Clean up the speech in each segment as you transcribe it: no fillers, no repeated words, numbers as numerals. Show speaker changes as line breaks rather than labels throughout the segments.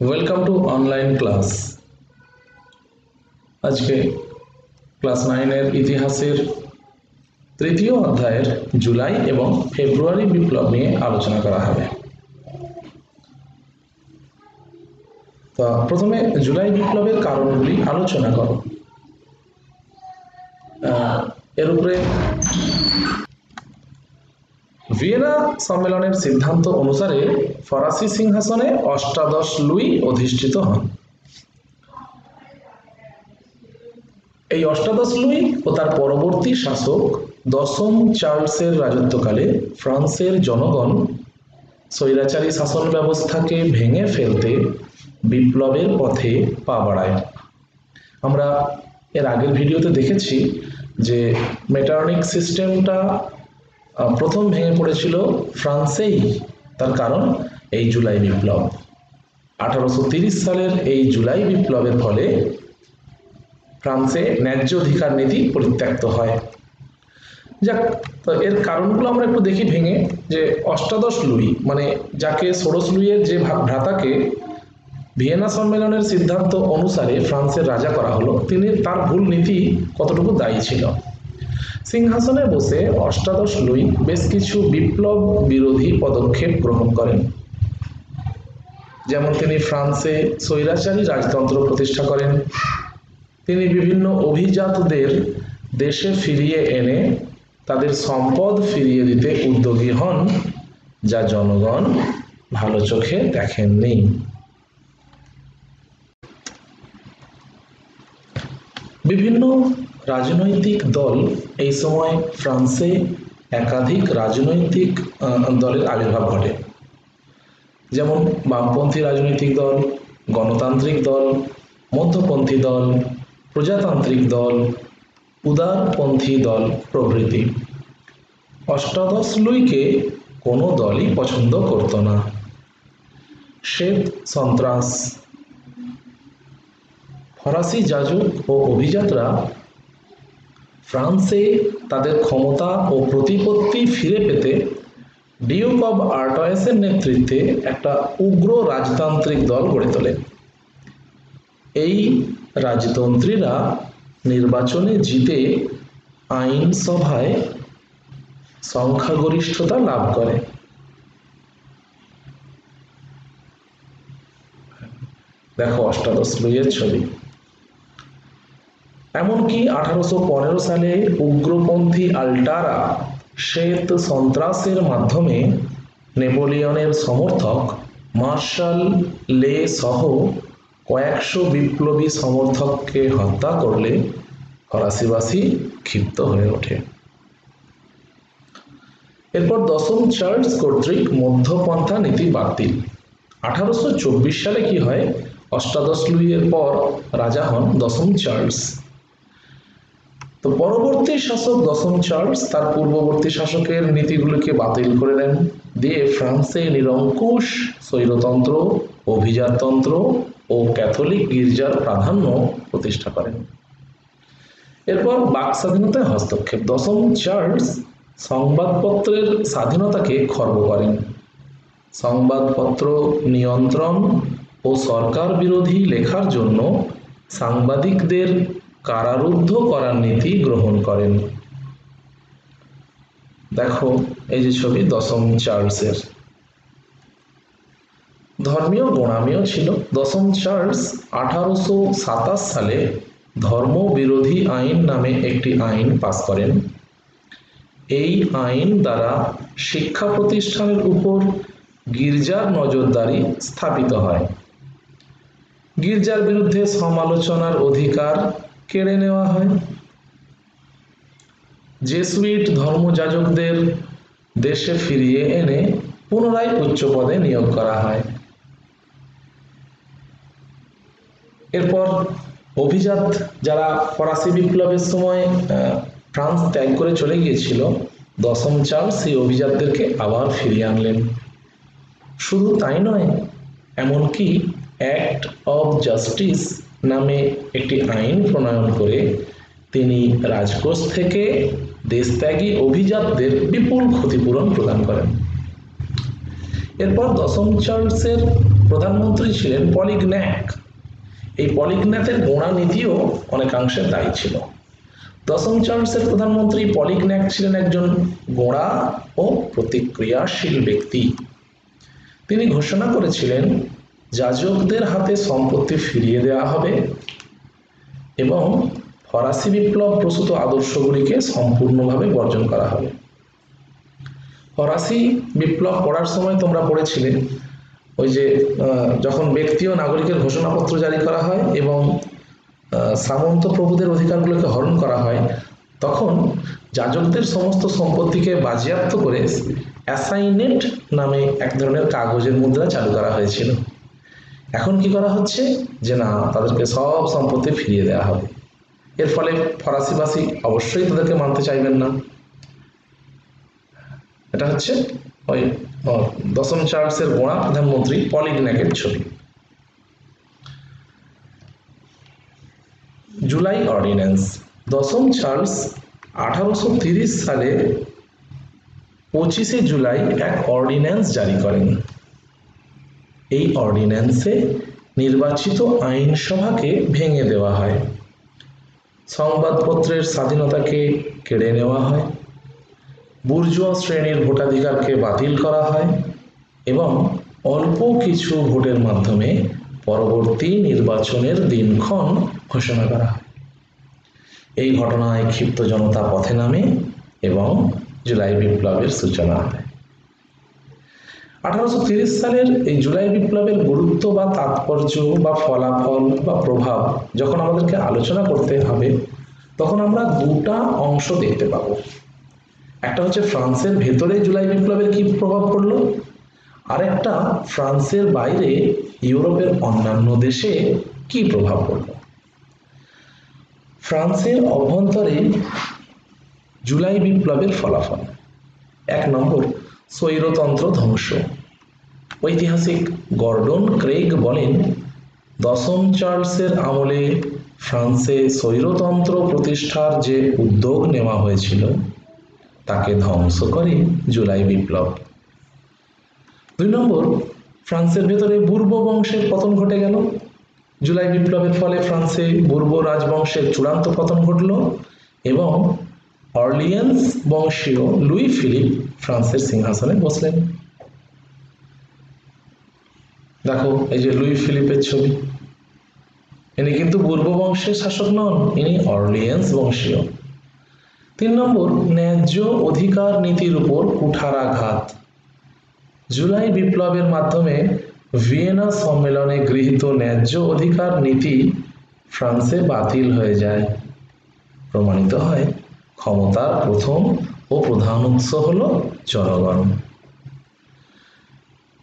Welcome to online class. আজকে class 9 এর ইতিহাসের তৃতীয় অধ্যায়ের জুলাই এবং ফেব্রুয়ারি বিপ্লব নিয়ে আলোচনা করা হবে। তো প্রথমে জুলাই বিপ্লবের কারণগুলি আলোচনা করো। এর উপরে ভিয়েনা সম্মেলনের সিদ্ধান্ত অনুসারে ফরাসি সিংহাসনে অষ্টাদশ লুই অধিষ্ঠিত হন। এই অষ্টাদশ লুই ও তার পরবর্তী শাসক দশম চার্লসের রাজত্বকালে ফ্রান্সের জনগণ স্বৈরাচারী শাসন ব্যবস্থাকে ভেঙে ফেলতে বিপ্লবের পথে পা বাড়ায়। আমরা এর আগের ভিডিওতে দেখেছি যে মেটারনিক সিস্টেমটা প্রথম ভেঙে পড়েছিল ফ্রান্সেই, তার কারণ এই জুলাই বিপ্লব। 1830 সালের এই জুলাই বিপ্লবের ফলে ফ্রান্সে ন্যায্য অধিকার নীতি পরিত্যক্ত হয়। যাক, তো এর কারণগুলো আমরা একটু দেখি ভেঙে। যে অষ্টাদশ লুই মানে যাকে ষোড়শ লুইয়ের যে ভ্রাতাকে ভিয়েনা সম্মেলনের সিদ্ধান্ত অনুসারে ফ্রান্সের রাজা করা হলো, তিনি তার ভুল নীতি কতটুকু দায়ী ছিল। সিংহাসনে বসে অষ্টাদশ লুই বেশ কিছু বিপ্লব বিরোধী পদক্ষেপ গ্রহণ করেন। যেমন তিনি ফ্রান্সে স্বৈরাচারী রাজতন্ত্র প্রতিষ্ঠা করেন। তিনি বিভিন্ন অভিজাতদের দেশে ফিরিয়ে এনে তাদের সম্পদ ফিরিয়ে দিতে উদ্যোগী হন, যা জনগণ ভালো চোখে দেখেননি। বিভিন্ন রাজনৈতিক দল এই সময় ফ্রান্সে একাধিক রাজনৈতিক দলের আবির্ভাব ঘটে। যেমন বামপন্থী রাজনৈতিক দল, গণতান্ত্রিক দল, মধ্যপন্থী দল, প্রজাতান্ত্রিক দল, উদারপন্থী দল প্রভৃতি। অষ্টাদশ লুইকে কোনো দলই পছন্দ করত না। শ্বেত সন্ত্রাস। ফরাসি যাজক ও অভিজাতরা ফ্রান্সে তাদের ক্ষমতা ও প্রতিপত্তি ফিরে পেতে ডিউক অব আর্টয়েসের নেতৃত্বে একটা উগ্র রাজতান্ত্রিক দল গড়ে তোলে। এই রাজতন্ত্রীরা নির্বাচনে জিতে আইনসভায় সংখ্যাগরিষ্ঠতা লাভ করে। দেখো অষ্টাদশ লুইয়ের ছবি। এমনকি 1815 সালে উগ্রপন্থী আল্টারা শ্বেত সন্ত্রাসের মাধ্যমে নেপোলিয়নের সমর্থক মার্শাল লে সহ কয়েকশো বিপ্লবী সমর্থককে হত্যা করলে ফরাসিবাসী ক্ষিপ্ত হয়ে ওঠে। এরপর দশম চার্লস কর্তৃক মধ্যপন্থা নীতি বাতিল। 1824 সালে কি হয়, অষ্টাদশ লুইয়ের পর রাজা হন দশম চার্লস। তো পরবর্তী শাসক দশম চার্লস তার পূর্ববর্তী শাসকের নীতিগুলোকে বাতিল করে দেন, দিয়ে ফ্রান্সে নিরঙ্কুশ স্বৈরতন্ত্র, অভিজাততন্ত্র ও ক্যাথলিক গির্জার প্রাধান্য প্রতিষ্ঠা করেন। এরপর বাক স্বাধীনতায় হস্তক্ষেপ। দশম চার্লস সংবাদপত্রের স্বাধীনতাকে খর্ব করেন। সংবাদপত্র নিয়ন্ত্রণ ও সরকার বিরোধী লেখার জন্য সাংবাদিকদের কারারুদ্ধ করার নীতি গ্রহণ করেন। দেখো এই যে ছবি দশম চার্লসের। ধর্মীয় গোঁড়ামিও ছিল। দশম চার্লস 1827 সালে ধর্ম বিরোধী আইন নামে একটি আইন পাস করেন। এই আইন দ্বারা শিক্ষা প্রতিষ্ঠানের উপর গির্জার নজরদারি স্থাপিত হয়। গির্জার বিরুদ্ধে সমালোচনার অধিকার কেড়ে নেওয়া হয়। জেসুইট ধর্মযাজকদের দেশে ফিরিয়ে এনে পুনরায় উচ্চ পদে নিয়োগ করা হয়। এরপর অভিজাত যারা ফরাসি বিপ্লবের সময় ফ্রান্স ত্যাগ করে চলে গিয়েছিল, দশম চার্লস সেই অভিজাতদেরকে আবার ফিরিয়ে আনলেন। শুধু তাই নয়, এমনকি অ্যাক্ট অব জাস্টিস নামে একটি আইন প্রণয়ন করে তিনি রাজকোষ থেকে দেশত্যাগী অভিজাতদের বিপুল ক্ষতিপূরণ প্রদান করেন। এরপর দশম চার্লসের প্রধানমন্ত্রী ছিলেন পলিগন্যাক। এই পলিগন্যাথের গোঁড়া নীতিও অনেকাংশে দায়ী ছিল। দশম চার্লসের প্রধানমন্ত্রী পলিগন্যাক ছিলেন একজন গোঁড়া ও প্রতিক্রিয়াশীল ব্যক্তি। তিনি ঘোষণা করেছিলেন যাজকদের হাতে সম্পত্তি ফিরিয়ে দেওয়া হবে এবং ফরাসি বিপ্লব প্রসূত আদর্শগুলিকে সম্পূর্ণভাবে বর্জন করা হবে। ফরাসি বিপ্লব পড়ার সময় তোমরা পড়েছিলে ওই যে যখন ব্যক্তি ও নাগরিকের ঘোষণাপত্র জারি করা হয় এবং সামন্ত প্রভুদের অধিকারগুলোকে হরণ করা হয়, তখন যাজকদের সমস্ত সম্পত্তিকে বাজেয়াপ্ত করে অ্যাসাইনেট নামে এক ধরনের কাগজের মুদ্রা চালু করা হয়েছিল। এখন কি করা হচ্ছে যে না, তাদেরকে সব সম্পত্তি ফিরিয়ে দেওয়া হবে। এর ফলে ফরাসিবাসী অবশ্যই তাদেরকে মানতে চাইবেন না। এটা হচ্ছে ওই দশম চার্লসের গোঁড়া প্রধানমন্ত্রী পলিগন্যাকের ছবি। জুলাই অর্ডিন্যান্স। দশম চার্লস 1830 সালে 25শে জুলাই এক অর্ডিন্যান্স জারি করেন। এই অর্ডিন্যান্সে নির্বাচিত আইনসভাকে ভেঙে দেওয়া হয়, সংবাদপত্রের স্বাধীনতাকে কেড়ে নেওয়া হয়, বুর্জোয়া শ্রেণীর ভোটাধিকারকে বাতিল করা হয় এবং অল্প কিছু ভোটের মাধ্যমে পরবর্তী নির্বাচনের দিনক্ষণ ঘোষণা করা হয়। এই ঘটনায় ক্ষিপ্ত জনতা পথে নামে এবং জুলাই বিপ্লবের সূচনা হয়। 1830 সালের এই জুলাই বিপ্লবের গুরুত্ব বা তাৎপর্য বা ফলাফল বা প্রভাব যখন আমাদেরকে আলোচনা করতে হবে, তখন আমরা দুটা অংশ দেখতে পাবো। একটা হচ্ছে ফ্রান্সের ভেতরে জুলাই বিপ্লবের কি প্রভাব পড়লো, আর একটা ফ্রান্সের বাইরে ইউরোপের অন্যান্য দেশে কি প্রভাব পড়লো। ফ্রান্সের অভ্যন্তরে জুলাই বিপ্লবের ফলাফল। 1 নম্বর, স্বৈরতন্ত্র ধ্বংস। ঐতিহাসিক গর্ডন ক্রেইগ বলেন, দশম চার্লসের আমলে ফ্রান্সে স্বৈরতন্ত্র প্রতিষ্ঠার যে উদ্যোগ নেওয়া হয়েছিল তাকে ধ্বংস করে জুলাই বিপ্লব। 2 নম্বর, ফ্রান্সের ভেতরে বুর্ব বংশের পতন ঘটে গেল। জুলাই বিপ্লবের ফলে ফ্রান্সে বুর্ব রাজবংশের চূড়ান্ত পতন ঘটল এবং অর্লিয়েন্স বংশীয় লুই ফিলিপ ফ্রান্সের সিংহাসনে বসলেন। দেখো এই যে লুই ফিলিপের ছবি, ইনি কিন্তু বুর্ব বংশের শাসক নন, ইনি অর্লিয়েন্স বংশীয়। 3 নম্বর, ন্যায্য অধিকার নীতির উপর কুঠারাঘাত। জুলাই বিপ্লবের মাধ্যমে ভিয়েনা সম্মেলনে গৃহীত ন্যায্য অধিকার নীতি ফ্রান্সে বাতিল হয়ে যায়। প্রমাণিত হয় ক্ষমতার প্রথম ও প্রধান উৎস হল জনগণ।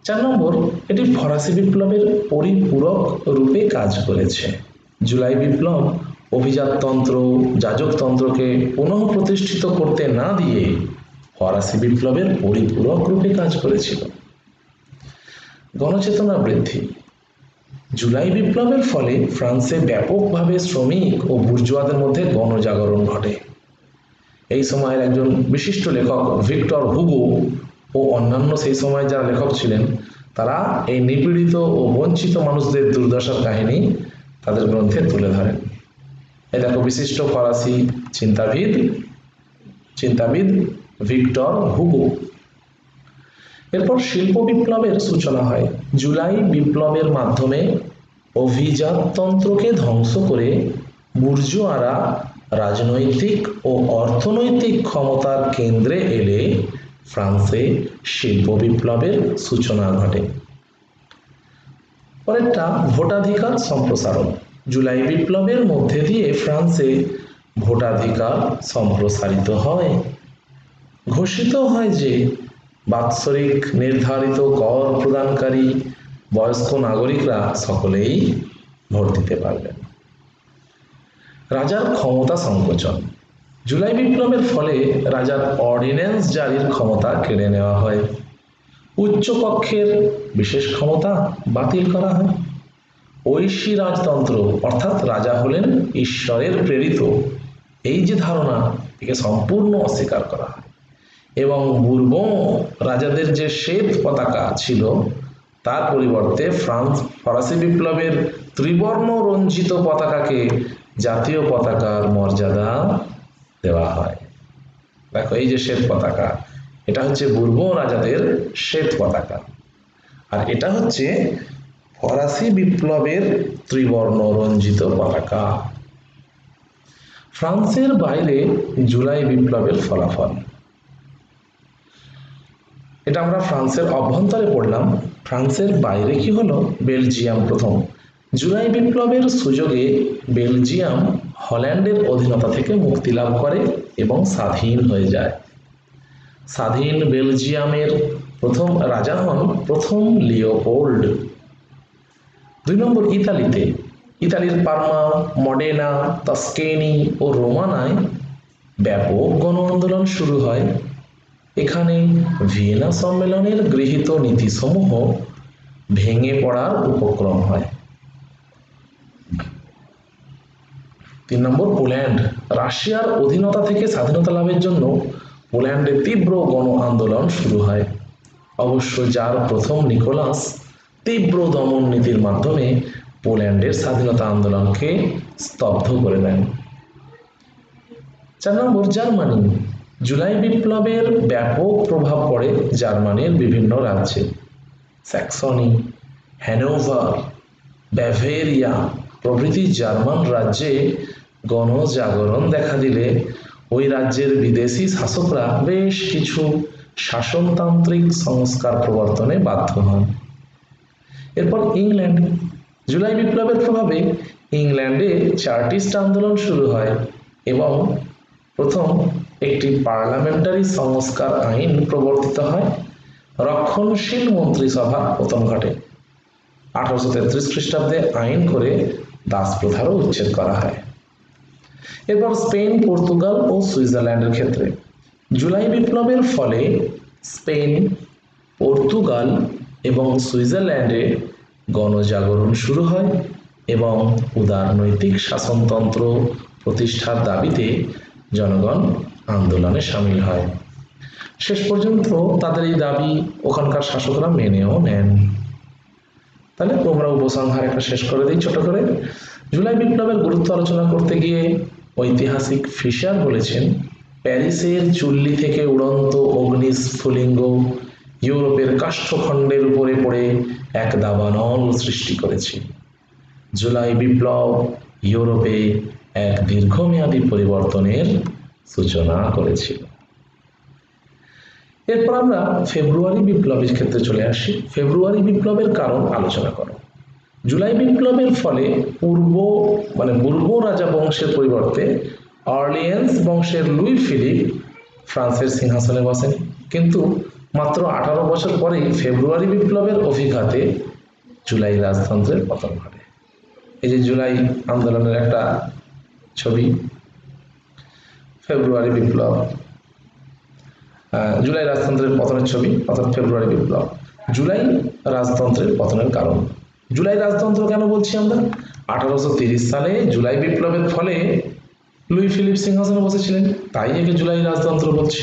4 নম্বর, এটি ফরাসি বিপ্লবের পরিপূরক রূপে কাজ করেছে। জুলাই বিপ্লব অভিজাততন্ত্র, যাজকতন্ত্রকে পুনঃ প্রতিষ্ঠিত করতে না দিয়ে ফরাসি বিপ্লবের পরিপূরক রূপে কাজ করেছিল। গণচেতনা বৃদ্ধি। জুলাই বিপ্লবের ফলে ফ্রান্সে ব্যাপকভাবে শ্রমিক ও বুর্জোয়াদের মধ্যে গণজাগরণ ঘটে। এই সময়ের একজন বিশিষ্ট লেখক ভিক্টর হুগো ও অন্যান্য সেই সময় যারা লেখক ছিলেন, তারা এই নিপীড়িত ও বঞ্চিত মানুষদের দুর্দশার কাহিনী তাদের গ্রন্থে তুলে ধরেন। এই দেখো বিশিষ্ট ফরাসি চিন্তাবিদ ভিক্টর হুগো। এরপর শিল্প বিপ্লবের সূচনা হয়। জুলাই বিপ্লবের মাধ্যমে অভিজাততন্ত্রকে ধ্বংস করে বুর্জোয়ারা রাজনৈতিক ও অর্থনৈতিক ক্ষমতার কেন্দ্রে এলে ফ্রান্সে শিল্প বিপ্লবের সূচনা ঘটে। পরেরটা ভোটাধিকার সম্প্রসারণ। জুলাই বিপ্লবের মধ্যে দিয়ে ফ্রান্সে ভোটাধিকার সম্প্রসারিত হয়। ঘোষিত হয় যে বাৎসরিক নির্ধারিত কর প্রদানকারী বয়স্ক নাগরিকরা সকলেই ভোট দিতে পারবেন। রাজার ক্ষমতা সংকোচন। জুলাই বিপ্লবের ফলে রাজার অর্ডিন্যান্স জারির ক্ষমতা কেড়ে নেওয়া হয়। উচ্চকক্ষের বিশেষ ক্ষমতা বাতিল করা হয়। ঐশী রাজতন্ত্র অর্থাৎ রাজা হলেন ঈশ্বরের প্রেরিত, এই যে ধারণা, একে সম্পূর্ণ অস্বীকার করা হয় এবং বুর্বন রাজাদের যে শ্বেত পতাকা ছিল তার পরিবর্তে ফরাসি বিপ্লবের ত্রিবর্ণ রঞ্জিত পতাকাকে জাতীয় পতাকার মর্যাদা দেওয়া হয়। দেখো এই যে শ্বেত পতাকা, এটা হচ্ছে বুরবন রাজাদের শ্বেত পতাকা, আর এটা হচ্ছে ফরাসি বিপ্লবের ত্রিবর্ণ রঞ্জিত পতাকা। ফ্রান্সের বাইরে জুলাই বিপ্লবের ফলাফল, এটা আমরা ফ্রান্সের অভ্যন্তরে পড়লাম। ফ্রান্সের বাইরে কি হলো? বেলজিয়াম প্রথম। জুলাই বিপ্লবের সুযোগে বেলজিয়াম হল্যান্ডের অধীনতা থেকে মুক্তি লাভ করে এবং স্বাধীন হয়ে যায়। স্বাধীন বেলজিয়ামের প্রথম রাজা হন প্রথম লিওপোল্ড। 2 নম্বর, ইতালিতে ইতালির পারমা, মডেনা, তাস্কেনি ও রোমানায় ব্যাপক গণ আন্দোলন শুরু হয়। এখানে ভিয়েনা সম্মেলনের গৃহীত নীতিসমূহ ভেঙে পড়ার উপক্রম হয়। 3 নম্বর, পোল্যান্ড। রাশিয়ার অধীনতা থেকে স্বাধীনতা লাভের জন্য পোল্যান্ডে তীব্র গণ আন্দোলন শুরু হয়। অবশ্য জার প্রথম নিকোলাস তীব্র দমন নীতির মাধ্যমে পোল্যান্ডের স্বাধীনতা আন্দোলনকে স্তব্ধ করে দেন। 4 নম্বর, জার্মানি। জুলাই বিপ্লবের ব্যাপক প্রভাব পড়ে জার্মানির বিভিন্ন রাজ্যে। স্যাক্সনি, হ্যানোভার, ব্যাভেরিয়া প্রভৃতি জার্মান রাজ্যে গণজাগরণ দেখা দিলে ওই রাজ্যের বিদেশি শাসকরা বেশ কিছু শাসনতান্ত্রিক সংস্কার প্রবর্তনে বাধ্য হন। এরপর ইংল্যান্ড। জুলাই বিপ্লবের প্রভাবে ইংল্যান্ডে চার্টিস্ট আন্দোলন শুরু হয় এবং প্রথম একটি পার্লামেন্টারি সংস্কার আইন প্রবর্তিত হয়। রক্ষণশীল মন্ত্রিসভার পতন ঘটে। 1833 খ্রিস্টাব্দে আইন করে দাস প্রথারও উচ্ছেদ করা হয়। এরপর স্পেন, পর্তুগাল ও সুইজারল্যান্ডের ক্ষেত্রে জুলাই বিপ্লবের ফলে স্পেন, পর্তুগাল এবং সুইজারল্যান্ডে গণজাগরণ শুরু হয় এবং উদারনৈতিক শাসনতন্ত্র প্রতিষ্ঠার দাবিতে জনগণ আন্দোলনে সামিল হয়। শেষ পর্যন্ত তাদের এই দাবি ওখানকার শাসকরা মেনেও নেন। তাহলে তোমরা উপসংহার একটা শেষ করে দিই ছোট করে। জুলাই বিপ্লবের গুরুত্ব আলোচনা করতে গিয়ে ঐতিহাসিক ফিশার বলেছেন, প্যারিসের চুল্লি থেকে উড়ন্ত অগ্নিস্ফুলিঙ্গ ইউরোপের কাষ্ঠখণ্ডের উপরে পড়ে এক দাবানল সৃষ্টি করেছে। জুলাই বিপ্লব ইউরোপে এক দীর্ঘমেয়াদী পরিবর্তনের সূচনা করেছিল। এরপর আমরা ফেব্রুয়ারি বিপ্লবের ক্ষেত্রে চলে আসি। ফেব্রুয়ারি বিপ্লবের কারণ আলোচনা করো। জুলাই বিপ্লবের ফলে বুরবো রাজা বংশের পরিবর্তে অর্লিয়েন্স বংশের লুই ফিলিপ ফ্রান্সের সিংহাসনে বসেন, কিন্তু মাত্র 18 বছর পরেই ফেব্রুয়ারি বিপ্লবের অভিঘাতে জুলাই রাজতন্ত্রের পতন ঘটে। এই যে জুলাই আন্দোলনের একটা ছবি, ফেব্রুয়ারি বিপ্লব, জুলাই রাজতন্ত্রের পতনের ছবি, অর্থাৎ ফেব্রুয়ারি বিপ্লব। জুলাই রাজতন্ত্রের পতনের কারণ। জুলাই রাজতন্ত্র কেন বলছি আমরা? 1830 সালে জুলাই বিপ্লবের ফলে লুই ফিলিপ সিংহাসনে বসেছিলেন, তাই একে জুলাই রাজতন্ত্র বলছি।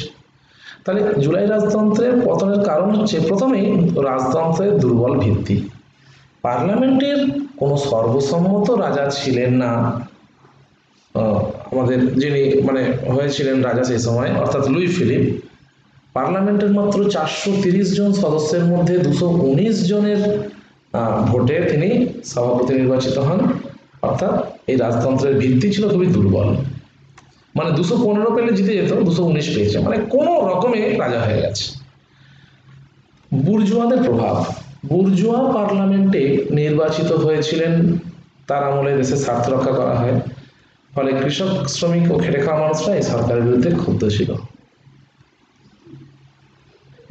তাহলে জুলাই রাজতন্ত্রের পতনের কারণ হচ্ছে প্রথমেই রাজতন্ত্রের দুর্বল ভিত্তি। পার্লামেন্টের কোনো সর্বসম্মত রাজা ছিলেন না। আমাদের যিনি হয়েছিলেন রাজা সেই সময়, অর্থাৎ লুই ফিলিপ, পার্লামেন্টের মাত্র 430 জন সদস্যের মধ্যে 219 জনের ভোটে তিনি সভাপতি নির্বাচিত হন। অর্থাৎ এই রাজতন্ত্রের ভিত্তি ছিল খুবই দুর্বল। 215 পেলে জিতে যেত, 219 পেয়েছে, কোনো রকমে রাজা হয়ে গেছে। বুর্জোয়াদের প্রভাব। বুর্জোয়া পার্লামেন্টে নির্বাচিত হয়েছিলেন, তার আমলে দেশের স্বার্থ রক্ষা করা হয়, ফলে কৃষক, শ্রমিক ও খেটে খাওয়া মানুষরা এই সরকারের বিরুদ্ধে ক্ষুব্ধ ছিল।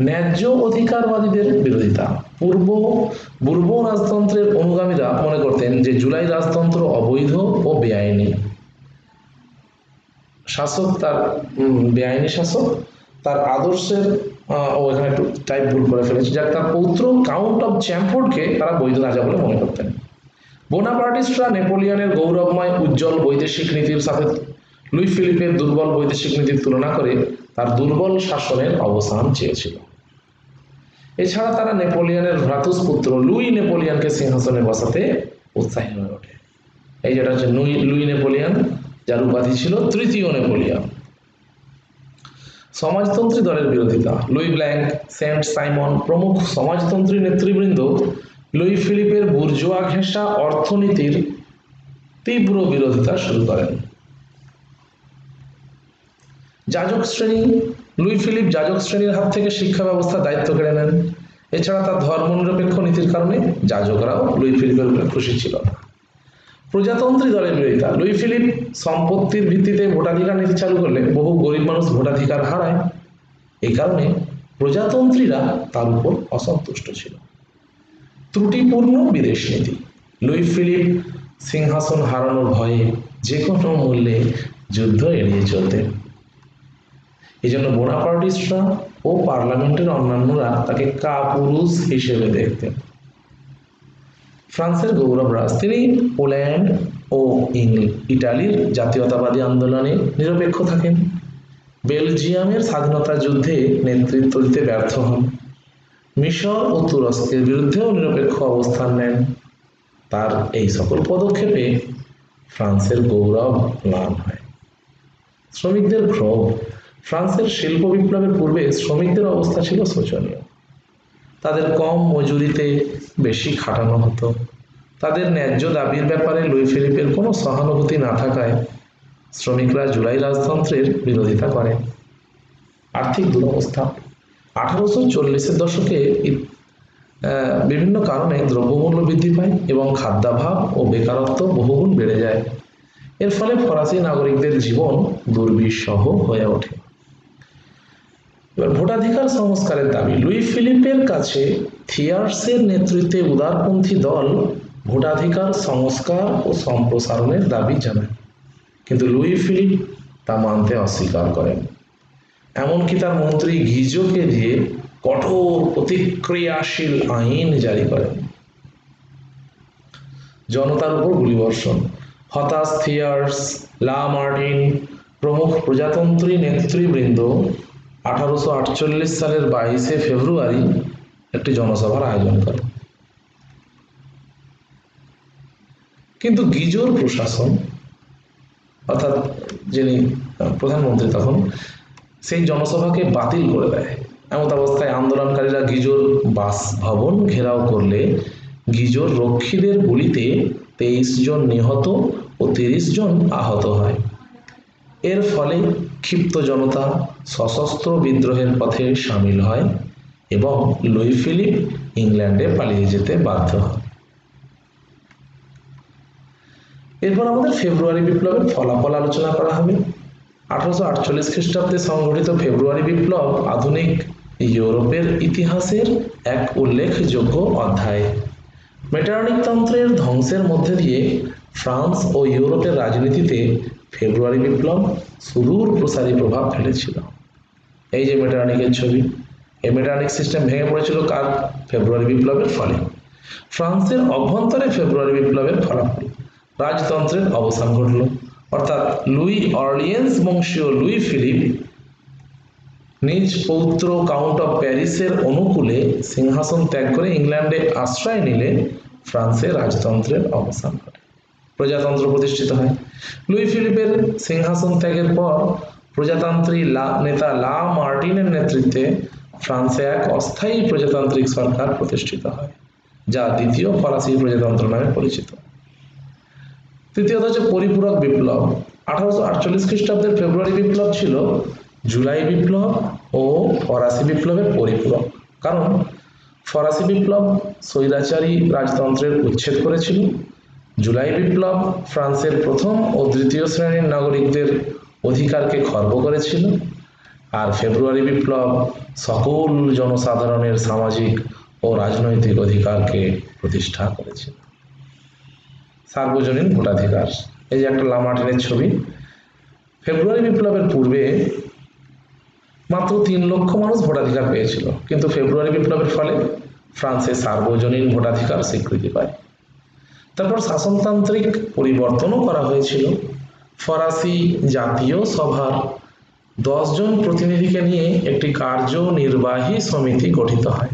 ন্যায্য অধিকারবাদীদের বিরোধিতা। বুরবো রাজতন্ত্রের অনুগামীরা মনে করতেন যে জুলাই রাজতন্ত্র অবৈধ ও বেআইনি শাসক, তার আদর্শের এখানে একটু টাইপ ভুল করে ফেলেছে, যার তার পৌত্র কাউন্ট অফ চ্যামফোর্ডকে তারা বৈধ রাজা বলে মনে করতেন। বোনাপার্টিস্টরা নেপোলিয়নের গৌরবময় উজ্জ্বল বৈদেশিক নীতির সাথে লুই ফিলিপের দুর্বল বৈদেশিক নীতির তুলনা করে তার দুর্বল শাসনের অবসান চেয়েছিল। এছাড়া তারা নেপোলিয়নের ভ্রাতুষ্পুত্র লুই নেপোলিয়নকে সিংহাসনে বসাতে উৎসাহী হয়ে ওঠে। এই যেটা হচ্ছে লুই নেপোলিয়ন, যার উপাধি ছিল তৃতীয় নেপোলিয়ন। সমাজতন্ত্রী দলের বিরোধিতা। লুই ব্ল্যাঙ্ক, সেন্ট সাইমন প্রমুখ সমাজতন্ত্রী নেতৃবৃন্দ লুই ফিলিপের বুর্জোয়া ঘেঁষা অর্থনীতির তীব্র বিরোধিতা শুরু করেন। যাজক শ্রেণী। লুই ফিলিপ যাজক শ্রেণীর হাত থেকে শিক্ষা ব্যবস্থার দায়িত্ব কেড়ে নেন। এছাড়া তার ধর্মনিরপেক্ষ নীতির কারণে যাজকরাও লুই ফিলিপের উপরে খুশি ছিল না। প্রজাতন্ত্রী দলের বিরোধিতা। লুই ফিলিপ সম্পত্তির ভিত্তিতে ভোটাধিকার নীতি চালু করলে বহু গরিব মানুষ ভোটাধিকার হারায়। এই কারণে প্রজাতন্ত্রীরা তার উপর অসন্তুষ্ট ছিল। ত্রুটিপূর্ণ বিদেশ নীতি। লুই ফিলিপ সিংহাসন হারানোর ভয়ে যে কোনো মূল্যে যুদ্ধ এড়িয়ে চলতেন। এই জন্য বোনাপার্টিস্টরা ও পার্লামেন্টের অন্যান্যরা তাকে কাপুরুষ হিসেবে দেখতেন। ফ্রান্সের গৌরবরাজ। তিনি পোল্যান্ড ও ইটালির জাতীয়তাবাদী আন্দোলনে নিরপেক্ষ থাকেন। বেলজিয়ামের স্বাধীনতা যুদ্ধে নেতৃত্ব দিতে ব্যর্থ হন। মিশর ও তুরস্কের বিরুদ্ধেও নিরপেক্ষ অবস্থান নেন। তার এই সকল পদক্ষেপে ফ্রান্সের গৌরব ম্লান হয়। শ্রমিকদের ক্ষোভ। ফ্রান্সের শিল্প বিপ্লবের পূর্বে শ্রমিকদের অবস্থা ছিল শোচনীয়। তাদের কম মজুরিতে বেশি খাটানো হতো। তাদের ন্যায্য দাবির ব্যাপারে লুই ফিলিপের কোনো সহানুভূতি না থাকায় শ্রমিকরা জুলাই রাজতন্ত্রের বিরোধিতা করে। আর্থিক দুরবস্থা। 1840-এর দশকে বিভিন্ন কারণে দ্রব্যমূল্য বৃদ্ধি পায় এবং খাদ্যাভাব ও বেকারত্ব বহুগুণ বেড়ে যায়। এর ফলে ফরাসি নাগরিকদের জীবন দুর্বিষহ হয়ে ওঠে। এবার ভোটাধিকার সংস্কারের দাবি। লুই ফিলিপের কাছে থিয়ার্সের নেতৃত্বে উদারপন্থী দল ভোটাধিকার সংস্কার ও সম্প্রসারণের দাবি জানায়, কিন্তু লুই ফিলিপ তা মানতে অস্বীকার করেন। এমনকি তার মন্ত্রী গিজোকে দিয়ে কঠোর প্রতিক্রিয়াশীল আইন জারি করেন। জনতার উপর গুলিবর্ষণ। হতাশ থিয়ার্স, লা মার্টিন প্রমুখ প্রজাতন্ত্রী নেতৃবৃন্দ 1848 সালের 22শে ফেব্রুয়ারি একটি জনসভার আয়োজন করে। কিন্তু গিজোর প্রশাসন, অর্থাৎ যিনি প্রধানমন্ত্রী তখন, সেই জনসভাকে বাতিল করে দেয়। এমত অবস্থায় আন্দোলনকারীরা গিজোর বাসভবন ঘেরাও করলে গিজোর রক্ষীদের গুলিতে 23 জন নিহত ও 30 জন আহত হয়। এর ফলে ক্ষিপ্ত জনতা সশস্ত্র বিদ্রোহের পথে সামিল হয় এবং লুই ফিলিপ ইংল্যান্ডে পালিয়ে যেতে বাধ্য হয়। এরপর আমাদের ফেব্রুয়ারি বিপ্লবের ফলাফল আলোচনা করা হবে। 1848 খ্রিস্টাব্দে সংঘটিত ফেব্রুয়ারি বিপ্লব আধুনিক ইউরোপের ইতিহাসের এক উল্লেখযোগ্য অধ্যায়। মেটার্নিকতন্ত্রের ধ্বংসের মধ্যে দিয়ে ফ্রান্স ও ইউরোপের রাজনীতিতে ফেব্রুয়ারি বিপ্লব সুদূর প্রসারী প্রভাব ফেলেছিল। এই যে মেটার্নিকের ছবি, এই মেটার্নিক সিস্টেম ভেঙে পড়েছিল কার? ফেব্রুয়ারি বিপ্লবের ফলে। ফ্রান্সের অভ্যন্তরে ফেব্রুয়ারি বিপ্লবের ফলাফল রাজতন্ত্রের অবসান ঘটল, অর্থাৎ লুই অর্লিয়েন্স বংশীয় লুই ফিলিপ নিজ পৌত্র কাউন্ট অফ প্যারিসের অনুকূলে সিংহাসন ত্যাগ করে ইংল্যান্ডে আশ্রয় নিলে ফ্রান্সের রাজতন্ত্রের অবসান ঘটে, প্রজাতন্ত্র প্রতিষ্ঠিত হয়। লুই ফিলিপের সিংহাসন ত্যাগের পর প্রজাতান্ত্রিক নেতা লা মার্টিনের নেতৃত্বে ফ্রান্সে এক অস্থায়ী প্রজাতান্ত্রিক সরকার প্রতিষ্ঠিত হয়, যা দ্বিতীয় ফরাসি প্রজাতন্ত্র নামে পরিচিত। তৃতীয়ত হচ্ছে পরিপূরক বিপ্লব। 1848 খ্রিস্টাব্দের ফেব্রুয়ারি বিপ্লব ছিল জুলাই বিপ্লব ও ফরাসি বিপ্লবের পরিপূরক, কারণ ফরাসি বিপ্লব স্বৈরাচারী রাজতন্ত্রের উচ্ছেদ করেছিল, জুলাই বিপ্লব ফ্রান্সের প্রথম ও দ্বিতীয় শ্রেণীর নাগরিকদের অধিকারকে খর্ব করেছিল, আর ফেব্রুয়ারি বিপ্লব সকল জনসাধারণের সামাজিক ও রাজনৈতিক অধিকারকে প্রতিষ্ঠা করেছিল। সার্বজনীন ভোটাধিকার। এই যে একটা লামার্টিনের ছবি। ফেব্রুয়ারি বিপ্লবের পূর্বে মাত্র 3 লক্ষ মানুষ ভোটাধিকার পেয়েছিল, কিন্তু ফেব্রুয়ারি বিপ্লবের ফলে ফ্রান্সে সার্বজনীন ভোটাধিকার স্বীকৃতি পায়। তারপর শাসনতান্ত্রিক পরিবর্তনও করা হয়েছিল। ফরাসি জাতীয় সভার 10 জন প্রতিনিধিকে নিয়ে একটি কার্যনির্বাহী সমিতি গঠিত হয়।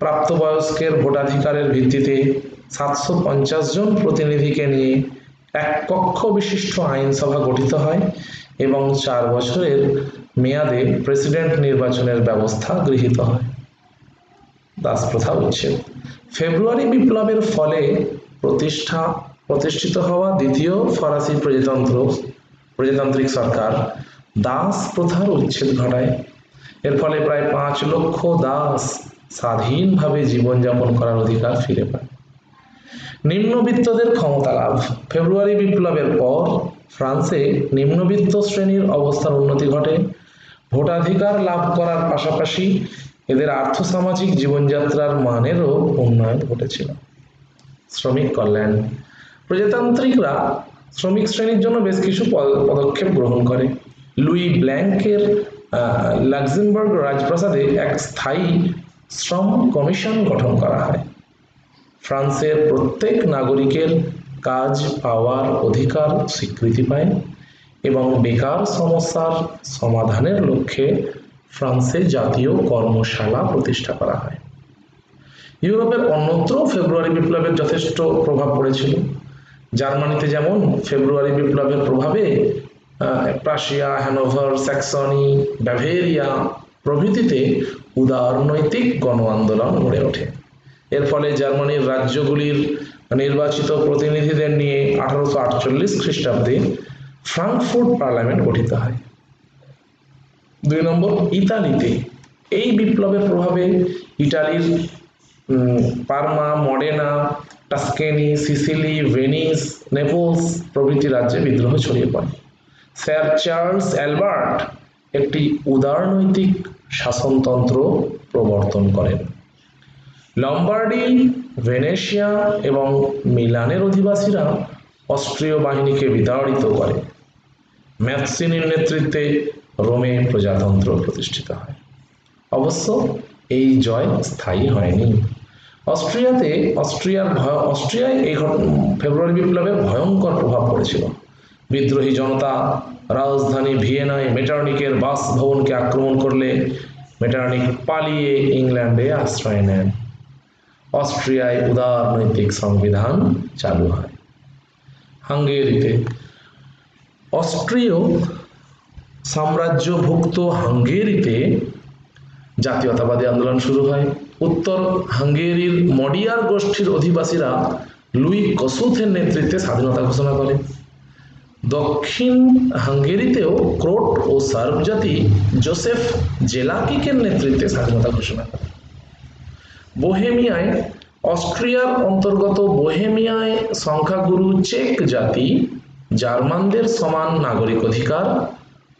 প্রাপ্তবয়স্কের ভোটাধিকারের ভিত্তিতে 750 জন প্রতিনিধিকে নিয়ে এক কক্ষ বিশিষ্ট আইনসভা গঠিত হয় এবং 4 বছরের মেয়াদে প্রেসিডেন্ট নির্বাচনের ব্যবস্থা গৃহীত হয়। দাসপ্রথা উচ্ছেদ। ফেব্রুয়ারি বিপ্লবের ফলে প্রতিষ্ঠিত হওয়া দ্বিতীয় ফরাসি প্রজাতান্ত্রিক সরকার দাস প্রথার উচ্ছেদ ঘটায়। এর ফলে প্রায় 5 লক্ষ দাস স্বাধীনভাবে জীবনযাপন করার অধিকার ফিরে পায়। নিম্নবিত্তদের ক্ষমতা লাভ। ফেব্রুয়ারি বিপ্লবের পর ফ্রান্সে নিম্নবিত্ত শ্রেণীর অবস্থার উন্নতি ঘটে। ভোটাধিকার লাভ করার পাশাপাশি এদের আর্থসামাজিক জীবনযাত্রার মানেরও উন্নয়ন ঘটেছিল। শ্রমিক কল্যাণ। প্রজাতান্ত্রিকরা শ্রমিক শ্রেণীর জন্য বেশ কিছু পদক্ষেপ গ্রহণ করে। লুই ব্ল্যাঙ্কের লাক্সেমবার্গ রাজপ্রাসাদে এক স্থায়ী শ্রম কমিশন গঠন করা হয়। ফ্রান্সের প্রত্যেক নাগরিকের কাজ পাওয়ার অধিকার স্বীকৃতি পায় এবং বেকার সমস্যার সমাধানের লক্ষ্যে ফ্রান্সে জাতীয় কর্মশালা প্রতিষ্ঠা করা হয়। ইউরোপের অন্যত্র ফেব্রুয়ারি বিপ্লবের যথেষ্ট প্রভাব পড়েছিল। জার্মানিতে যেমন ফেব্রুয়ারি বিপ্লবের প্রভাবে প্রাশিয়া, হ্যানোভার, স্যাক্সনি, ব্যাভেরিয়া প্রভৃতিতে উদারনৈতিক গণ আন্দোলন গড়ে ওঠে। এর ফলে জার্মানির রাজ্যগুলির নির্বাচিত প্রতিনিধিদের নিয়ে 1848 খ্রিস্টাব্দে ফ্রাঙ্কফুর্ট পার্লামেন্ট গঠিত হয়। 2 নম্বর, ইতালিতে এই বিপ্লবের প্রভাবে ইটালির Parma, Modena, Tuscany, Sicily, Venice, Naples প্রভৃতি রাজ্যে বিদ্রোহ ছড়িয়ে পড়ে। স্যার চার্লস অ্যালবার্ট একটি উদারনৈতিক শাসনতন্ত্র প্রবর্তন করেন। লম্বার্ডি, ভেনেশিয়া এবং মিলানের অধিবাসীরা অস্ট্রীয় বাহিনীকে বিতাড়িত করে। ম্যাথসিনির নেতৃত্বে রোমে প্রজাতন্ত্র প্রতিষ্ঠিত হয়। অবশ্য এই জয় স্থায়ী হয়নি। অস্ট্রিয়ায় এই ফেব্রুয়ারি বিপ্লবের ভয়ঙ্কর প্রভাব পড়েছিল। বিদ্রোহী জনতা রাজধানী ভিয়েনায় মেটার্নিকের বাসভবনকে আক্রমণ করলে মেটার্নিক পালিয়ে ইংল্যান্ডে আশ্রয় নেন। অস্ট্রিয়ায় উদারনৈতিক সংবিধান চালু হয়। হাঙ্গেরিতে অস্ট্রীয় সাম্রাজ্যভুক্ত হাঙ্গেরিতে জাতীয়তাবাদী আন্দোলন শুরু হয়। উত্তর হাঙ্গেরির মডিয়ার গোষ্ঠীর অধিবাসীরা লুই কসুথের নেতৃত্বে স্বাধীনতা ঘোষণা করে। দক্ষিণ হাঙ্গেরিতেও ক্রোট ও সার্ব জাতি জোসেফ জেলাকিকের নেতৃত্বে স্বাধীনতা ঘোষণা করে। বোহেমিয়ায় অস্ট্রিয়ার অন্তর্গত বোহেমিয়ায় সংখ্যাগুরু চেক জাতি জার্মানদের সমান নাগরিক অধিকার,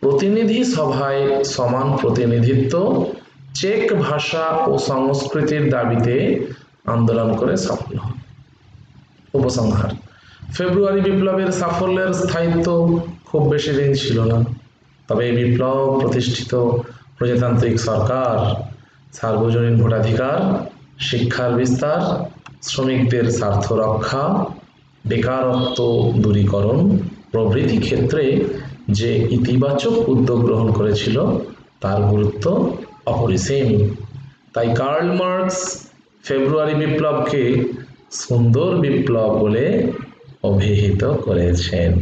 প্রতিনিধি সভায় সমান প্রতিনিধিত্ব, চেক ভাষা ও সংস্কৃতির দাবিতে আন্দোলন করে সফল হয়। উপসংহার। ফেব্রুয়ারি বিপ্লবের সাফল্যের স্থায়িত্ব খুব বেশি দিন ছিল না। তবে এই বিপ্লব প্রতিষ্ঠিত প্রজাতান্ত্রিক সরকার, সার্বজনীন ভোটাধিকার, শিক্ষার বিস্তার, শ্রমিকদের স্বার্থ রক্ষা, বেকারত্ব দূরীকরণ প্রভৃতি ক্ষেত্রে যে ইতিবাচক উদ্যোগ গ্রহণ করেছিল তার গুরুত্ব অপরিসীম। তাই কার্ল মার্কস ফেব্রুয়ারি বিপ্লবকে সুন্দর বিপ্লব বলে অভিহিত করেছেন।